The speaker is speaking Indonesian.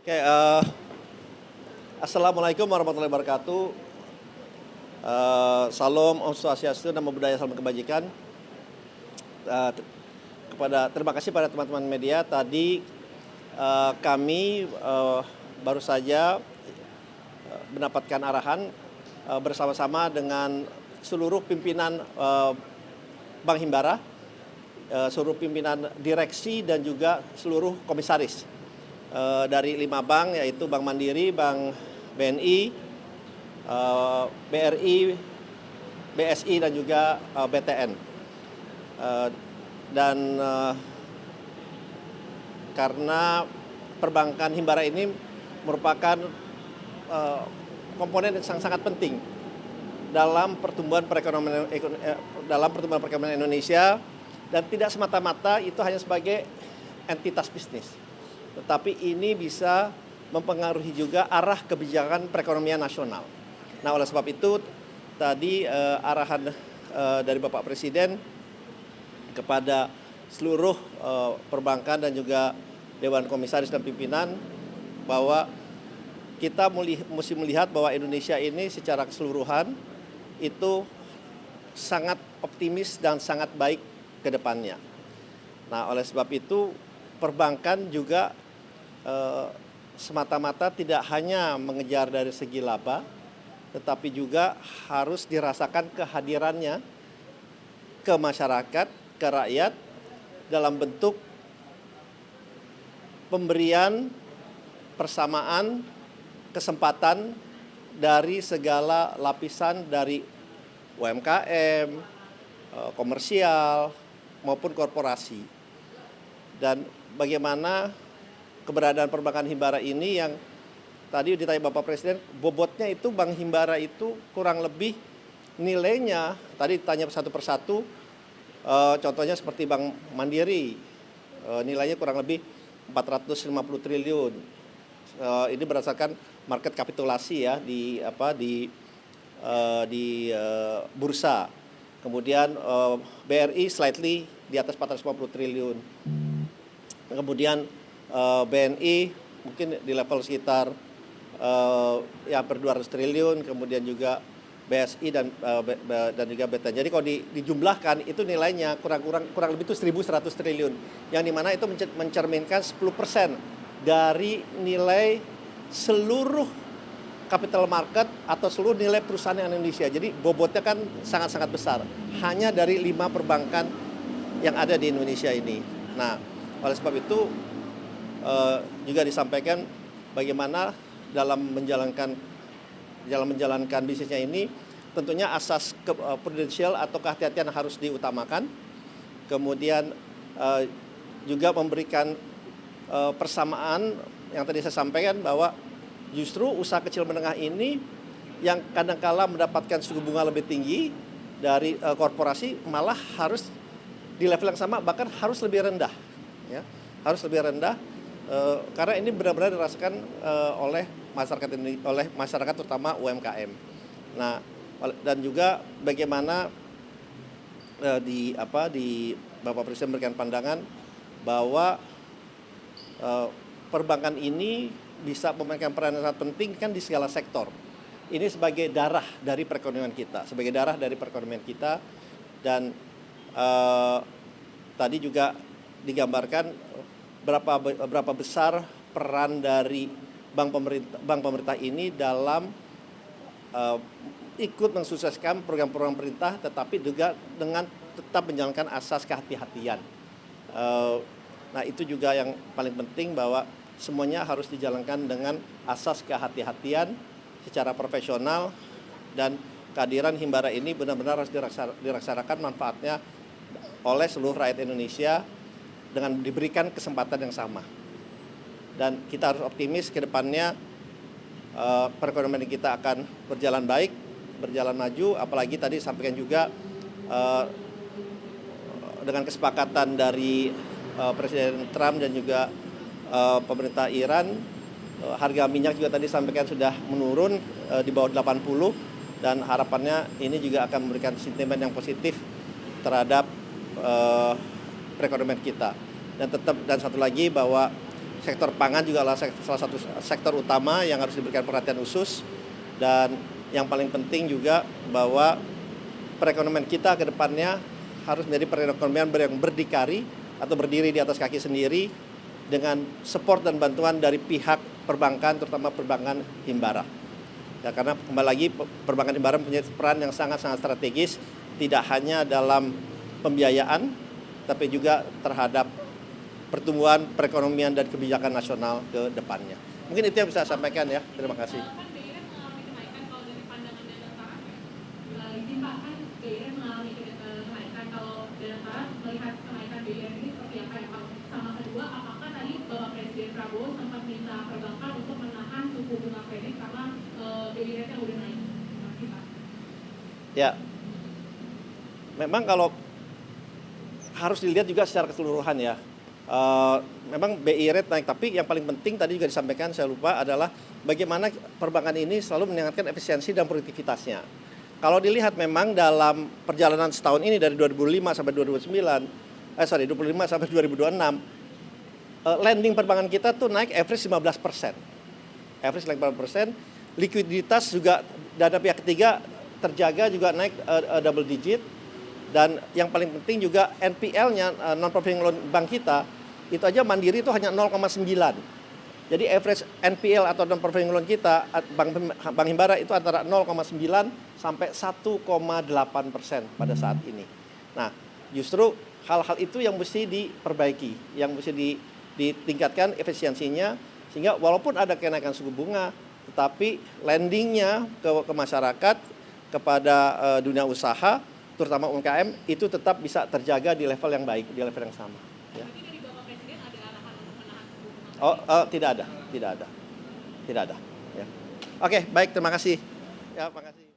Oke, Assalamualaikum warahmatullahi wabarakatuh. Salam, Om Swastiastu, Namo Buddhaya, salam kebajikan. Terima kasih pada teman-teman media. Tadi kami baru saja mendapatkan arahan bersama-sama dengan seluruh pimpinan Bank Himbara, seluruh pimpinan direksi dan juga seluruh komisaris dari 5 bank, yaitu Bank Mandiri, Bank BNI, BRI, BSI dan juga BTN. Karena perbankan Himbara ini merupakan komponen yang sangat penting dalam pertumbuhan perekonomian Indonesia, dan tidak semata-mata itu hanya sebagai entitas bisnis, tetapi ini bisa mempengaruhi juga arah kebijakan perekonomian nasional. Nah, oleh sebab itu tadi arahan dari Bapak Presiden kepada seluruh perbankan dan juga Dewan Komisaris dan pimpinan bahwa kita mesti melihat bahwa Indonesia ini secara keseluruhan itu sangat optimis dan sangat baik ke depannya. Nah, oleh sebab itu perbankan juga semata-mata tidak hanya mengejar dari segi laba, tetapi juga harus dirasakan kehadirannya ke masyarakat, ke rakyat dalam bentuk pemberian persamaan kesempatan dari segala lapisan, dari UMKM, komersial maupun korporasi. Dan bagaimana keberadaan perbankan Himbara ini yang tadi ditanya Bapak Presiden, bobotnya itu Bank Himbara itu kurang lebih nilainya, tadi ditanya satu persatu, contohnya seperti Bank Mandiri, nilainya kurang lebih 450 triliun. Ini berdasarkan market kapitulasi ya di bursa. Kemudian BRI slightly di atas 450 triliun. Kemudian BNI mungkin di level sekitar hampir 200 triliun, kemudian juga BSI dan juga BTN. Jadi kalau dijumlahkan itu nilainya kurang lebih itu 1.100 triliun, yang dimana itu mencerminkan 10% dari nilai seluruh capital market atau seluruh nilai perusahaan yang Indonesia. Jadi bobotnya kan sangat-sangat besar hanya dari 5 perbankan yang ada di Indonesia ini. Nah, oleh sebab itu juga disampaikan bagaimana dalam menjalankan bisnisnya ini tentunya asas prudensial atau kehati-hatian harus diutamakan. Kemudian juga memberikan persamaan yang tadi saya sampaikan bahwa justru usaha kecil menengah ini yang kadangkala mendapatkan suku bunga lebih tinggi dari korporasi malah harus di level yang sama, bahkan harus lebih rendah, ya, harus lebih rendah. Karena ini benar-benar dirasakan oleh masyarakat terutama UMKM. Nah, dan juga bagaimana di Bapak Presiden memberikan pandangan bahwa perbankan ini bisa memainkan peran yang sangat penting kan di segala sektor. Ini sebagai darah dari perekonomian kita, dan tadi juga digambarkan berapa besar peran dari bank pemerintah ini dalam ikut mensukseskan program-program pemerintah, tetapi juga dengan tetap menjalankan asas kehati-hatian. Nah, itu juga yang paling penting, bahwa semuanya harus dijalankan dengan asas kehati-hatian secara profesional, dan kehadiran Himbara ini benar-benar harus dirasakan manfaatnya oleh seluruh rakyat Indonesia dengan diberikan kesempatan yang sama. Dan kita harus optimis ke depannya perekonomian kita akan berjalan baik, berjalan maju, apalagi tadi sampaikan juga dengan kesepakatan dari Presiden Trump dan juga pemerintah Iran, harga minyak juga tadi sampaikan sudah menurun di bawah 80, dan harapannya ini juga akan memberikan sentimen yang positif terhadap perekonomian kita. Dan satu lagi, bahwa sektor pangan juga adalah salah satu sektor utama yang harus diberikan perhatian khusus. Dan yang paling penting juga bahwa perekonomian kita ke depannya harus menjadi perekonomian yang berdikari atau berdiri di atas kaki sendiri dengan support dan bantuan dari pihak perbankan, terutama perbankan himbara. Ya, karena kembali lagi perbankan himbara punya peran yang sangat-sangat strategis, tidak hanya dalam pembiayaan, tapi juga terhadap pertumbuhan perekonomian dan kebijakan nasional ke depannya. Mungkin itu yang bisa saya sampaikan ya. Terima kasih. Melihat kenaikan BIR ini seperti apa ya Pak? Sama kedua, apakah tadi Bapak Presiden Prabowo sempat minta perbankan untuk menahan suku bunga kredit karena BIR yang udah naik? Terima kasih Pak. Ya, memang kalau harus dilihat juga secara keseluruhan ya. Memang BI rate naik, tapi yang paling penting tadi juga disampaikan, saya lupa, adalah bagaimana perbankan ini selalu meningkatkan efisiensi dan produktivitasnya. Kalau dilihat memang dalam perjalanan setahun ini dari 2005 sampai 2025 sampai 2026, lending perbankan kita tuh naik average 15%. Average 15%, likuiditas juga dana pihak ketiga terjaga juga naik double digit. Dan yang paling penting juga NPL-nya, non-performing loan bank kita, itu aja Mandiri itu hanya 0,9. Jadi average NPL atau non-performing loan kita, Bank Himbara itu antara 0,9 sampai 1,8% pada saat ini. Nah, justru hal-hal itu yang mesti diperbaiki, yang mesti ditingkatkan efisiensinya, sehingga walaupun ada kenaikan suku bunga, tetapi lendingnya ke masyarakat, kepada dunia usaha, terutama UMKM, itu tetap bisa terjaga di level yang baik, di level yang sama. Ya. Tapi dari Bapak Presiden ada arahan untuk menahan suku bunga? Tidak ada. Ya. Oke, baik, terima kasih. Ya, terima kasih.